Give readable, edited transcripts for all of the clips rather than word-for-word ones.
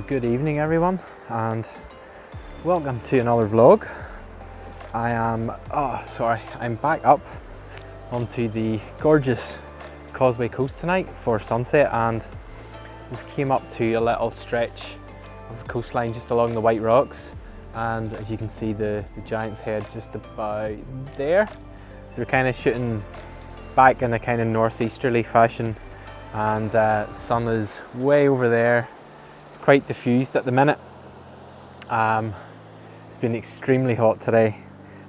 Good evening everyone, and welcome to another vlog. I'm back up onto the gorgeous Causeway Coast tonight for sunset, and we've came up to a little stretch of coastline just along the White Rocks, and as you can see the Giant's Head just about there. So we're kind of shooting back in a kind of northeasterly fashion, and the sun is way over there. It's quite diffused at the minute. It's been extremely hot today.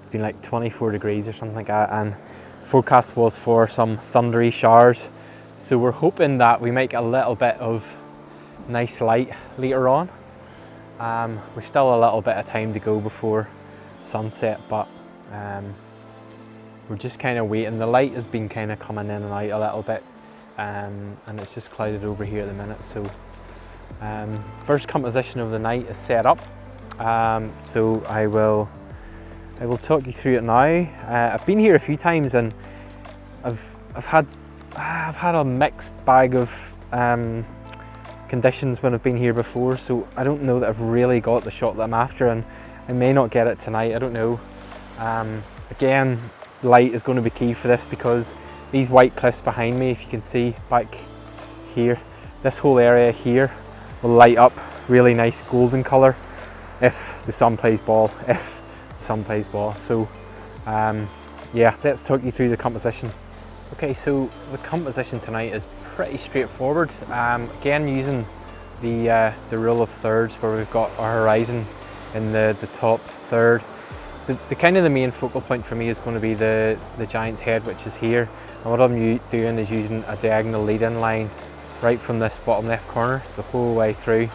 It's been like 24 degrees or something like that, and forecast was for some thundery showers. So we're hoping that we make a little bit of nice light later on. We've still a little bit of time to go before sunset, but we're just kind of waiting. The light has been kind of coming in and out a little bit, and it's just clouded over here at the minute. So first composition of the night is set up, so I will talk you through it now. I've been here a few times, and I've had a mixed bag of conditions when I've been here before, so I don't know that I've really got the shot that I'm after, and I may not get it tonight. I don't know. Again, light is going to be key for this, because these white cliffs behind me, if you can see back here, this whole area here will light up really nice golden colour if the sun plays ball. So yeah, let's talk you through the composition. Okay, so the composition tonight is pretty straightforward. Again, using the rule of thirds, where we've got our horizon in the top third. The kind of the main focal point for me is going to be the Giant's Head, which is here. And what I'm doing is using a diagonal lead-in line right from this bottom left corner the whole way through,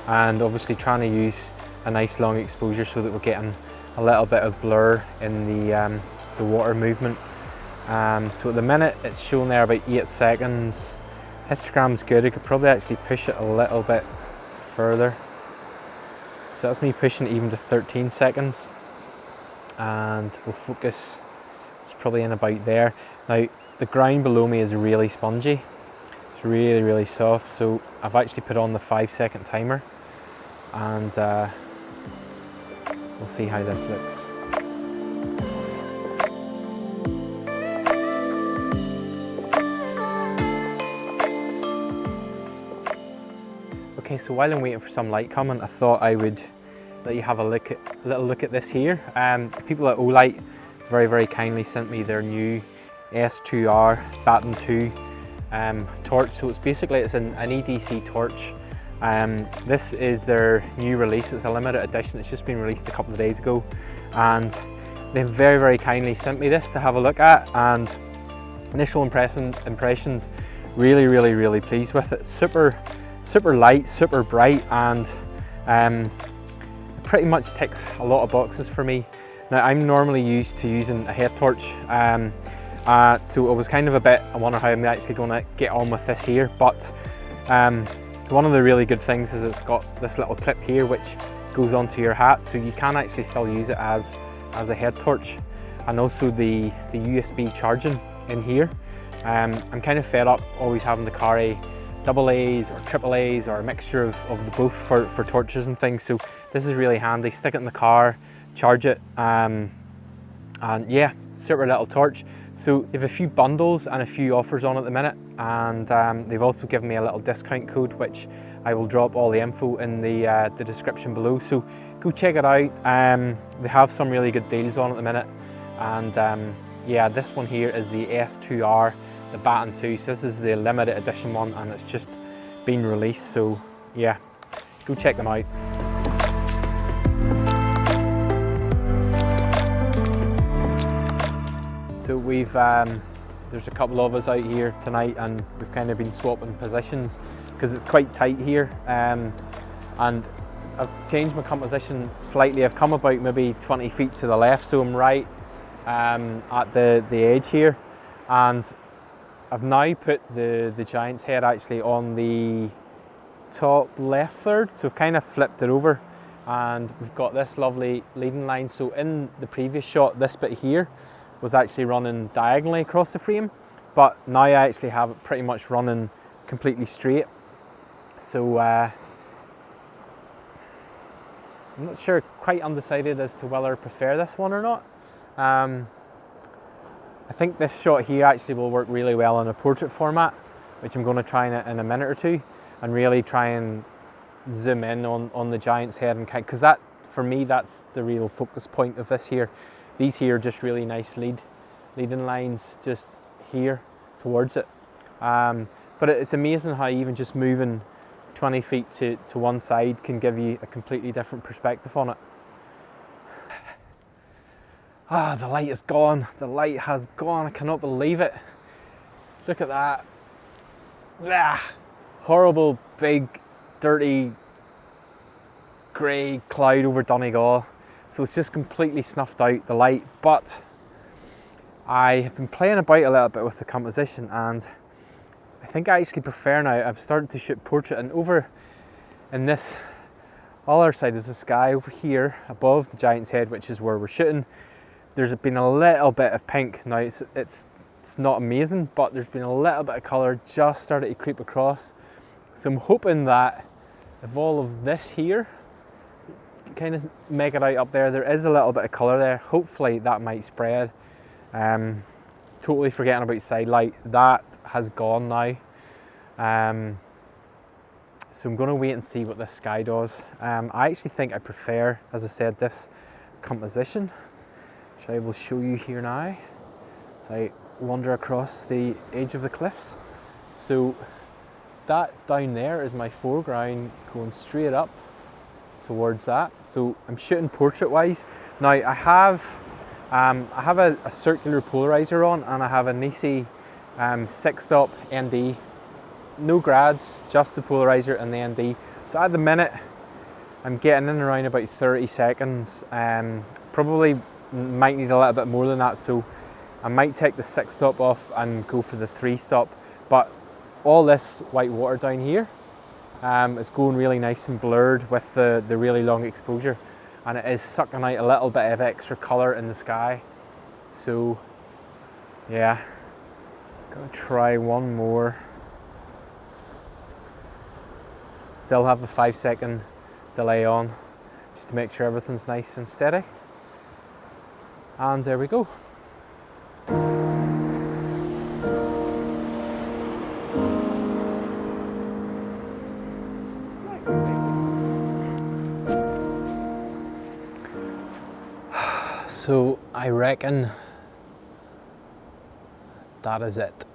and obviously trying to use a nice long exposure so that we're getting a little bit of blur in the water movement. So at the minute it's shown there about 8 seconds. Histogram's good. I could probably actually push it a little bit further. So that's me pushing it even to 13 seconds. And we'll focus, it's probably in about there. Now the ground below me is really spongy. It's really soft, so I've actually put on the 5-second timer, and we'll see how this looks. Okay, so while I'm waiting for some light coming, I thought I would let you have a little look at this here. The people at OLIGHT very kindly sent me their new S2R Baton 2 torch. So it's basically an EDC torch. This is their new release. It's a limited edition. It's just been released a couple of days ago, and they very kindly sent me this to have a look at. And initial impressions, really pleased with it. Super light, super bright, and pretty much ticks a lot of boxes for me. Now I'm normally used to using a head torch, so it was kind of I wonder how I'm actually going to get on with this here. But one of the really good things is it's got this little clip here which goes onto your hat, so you can actually still use it as a head torch. And also the USB charging in here. I'm kind of fed up always having to carry AA's or AAA's or a mixture of the both for torches and things, so this is really handy. Stick it in the car, charge it, and yeah, super little torch. So they have a few bundles and a few offers on at the minute, and they've also given me a little discount code, which I will drop all the info in the description below, so go check it out. They have some really good deals on at the minute, and yeah, this one here is the S2R, the Baton 2, so this is the limited edition one, and it's just been released, so yeah, go check them out. So we've there's a couple of us out here tonight, and we've kind of been swapping positions because it's quite tight here, and I've changed my composition slightly. I've come about maybe 20 feet to the left, so I'm right at the edge here, and I've now put the Giant's Head actually on the top left third, so I've kind of flipped it over, and we've got this lovely leading line. So in the previous shot, this bit here was actually running diagonally across the frame, but now I actually have it pretty much running completely straight. So I'm not sure, quite undecided as to whether I prefer this one or not. I think this shot here actually will work really well in a portrait format, which I'm going to try in a minute or two, and really try and zoom in on the giant's head, and because that, for me, that's the real focus point of this here. These here are just really nice leading lines just here towards it. But it's amazing how even just moving 20 feet to one side can give you a completely different perspective on it. Ah, the light is gone. The light has gone. I cannot believe it. Look at that. Ah, horrible, big, dirty, grey cloud over Donegal. So it's just completely snuffed out, the light. But I have been playing about a little bit with the composition, and I think I actually prefer now. I've started to shoot portrait, and over in this other side of the sky, over here above the giant's head, which is where we're shooting, there's been a little bit of pink. Now it's not amazing, but there's been a little bit of colour just started to creep across. So I'm hoping that if all of this here kind of make it out up there, there is a little bit of colour there. Hopefully that might spread. Totally forgetting about side light. That has gone now. So I'm going to wait and see what this sky does. I actually think I prefer, as I said, this composition, which I will show you here now as I wander across the edge of the cliffs. So that down there is my foreground going straight up towards that. So I'm shooting portrait wise. Now I have a circular polarizer on, and I have a Nisi 6-stop ND. No grads, just the polarizer and the ND. So at the minute I'm getting in around about 30 seconds. Probably might need a little bit more than that, so I might take the 6-stop off and go for the 3-stop. But all this white water down here is going really nice and blurred with the really long exposure, and it is sucking out a little bit of extra colour in the sky. So yeah, gonna try one more. Still have the 5-second delay on, just to make sure everything's nice and steady. And there we go. So I reckon that is it.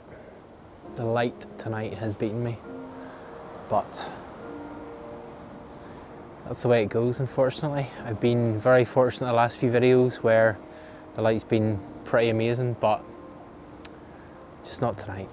The light tonight has beaten me, but that's the way it goes, unfortunately. I've been very fortunate the last few videos where the light's been pretty amazing, but just not tonight.